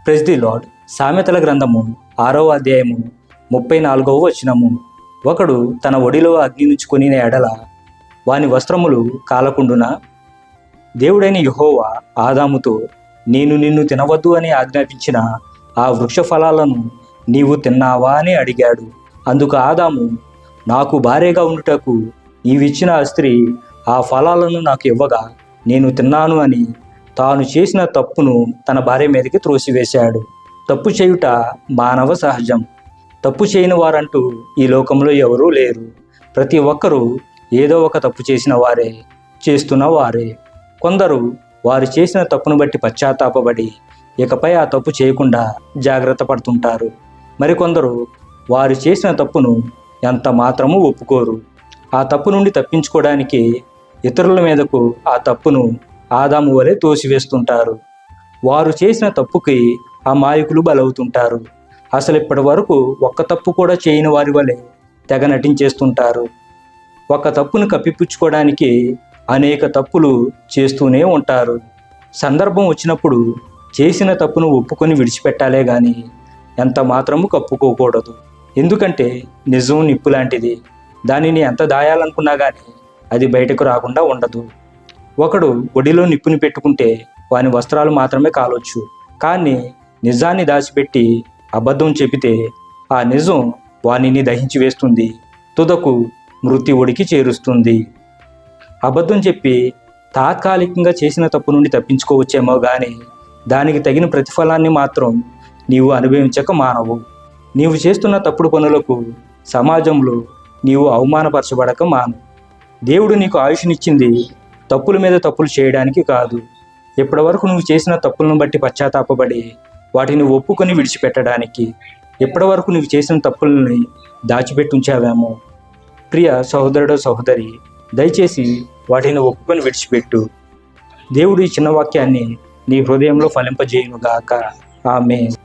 Praise the lord. సామెతల గ్రంథము 6వ అధ్యాయము 34వ వచనము. ఒకడు తన ఒడిలో అగ్ని నుంచుకొని ఎడల వాని వస్త్రములు కాలకుండునా? దేవుడైన యెహోవా ఆదాముతో, నేను నిన్ను తినవద్దు అని ఆజ్ఞాపించిన ఆ వృక్ష ఫలాలను నీవు తిన్నావా అని అడిగాడు. అందుకు ఆదాము, నాకు భార్యగా ఉండుటకు నీవిచ్చిన ఆ స్త్రీ ఆ ఫలాలను నాకు ఇవ్వగా నేను తిన్నాను అని తాను చేసిన తప్పును తన భార్య మీదకి త్రోసివేశాడు. తప్పు చేయుట మానవ సహజం. తప్పు చేయని వారంటూ ఈ లోకంలో ఎవరూ లేరు. ప్రతి ఒక్కరూ ఏదో ఒక తప్పు చేసిన వారే, చేస్తున్న వారే. కొందరు వారు చేసిన తప్పును బట్టి పశ్చాత్తాపపడి ఇకపై ఆ తప్పు చేయకుండా జాగ్రత్త పడుతుంటారు. మరికొందరు వారు చేసిన తప్పును ఎంత మాత్రమూ ఒప్పుకోరు. ఆ తప్పు నుండి తప్పించుకోవడానికి ఇతరుల మీదకు ఆ తప్పును ఆదాము వలె తోసివేస్తుంటారు. వారు చేసిన తప్పుకి అమాయకులు బలవుతుంటారు. అసలు ఇప్పటి వరకు ఒక్క తప్పు కూడా చేయని వారి వలె తెగ నటించేస్తుంటారు. ఒక తప్పును కప్పిపుచ్చుకోవడానికి అనేక తప్పులు చేస్తూనే ఉంటారు. సందర్భం వచ్చినప్పుడు చేసిన తప్పును ఒప్పుకొని విడిచిపెట్టాలే కానీ ఎంత మాత్రము కప్పుకోకూడదు. ఎందుకంటే నిజం నిప్పు లాంటిది. దానిని ఎంత దాయాలనుకున్నా కానీ అది బయటకు రాకుండా ఉండదు. ఒకడు ఒడిలో నిప్పుని పెట్టుకుంటే వాని వస్త్రాలు మాత్రమే కాలొచ్చు. కానీ నిజాన్ని దాచిపెట్టి అబద్ధం చెబితే ఆ నిజం వానిని దహించి వేస్తుంది, తుదకు మృత్యు ఒడికి చేరుస్తుంది. అబద్ధం చెప్పి తాత్కాలికంగా చేసిన తప్పు నుండి తప్పించుకోవచ్చేమో కానీ దానికి తగిన ప్రతిఫలాన్ని మాత్రం నీవు అనుభవించక మానవు. నీవు చేస్తున్న తప్పుడు పనులకు సమాజంలో నీవు అవమానపరచబడక మాను. దేవుడు నీకు ఆయుష్నిచ్చింది తప్పుల మీద తప్పులు చేయడానికి కాదు. ఇప్పటి వరకు నువ్వు చేసిన తప్పులను బట్టి పశ్చాత్తాపపడి వాటిని ఒప్పుకొని విడిచిపెట్టడానికి. ఇప్పటి వరకు నువ్వు చేసిన తప్పులని దాచిపెట్టి ఉంచావేమో. ప్రియ సహోదరుడు సహోదరి, దయచేసి వాటిని ఒప్పుకొని విడిచిపెట్టు. దేవుడు ఈ చిన్న వాక్యాన్ని నీ హృదయంలో ఫలింపజేయునుగాక. ఆమేన్.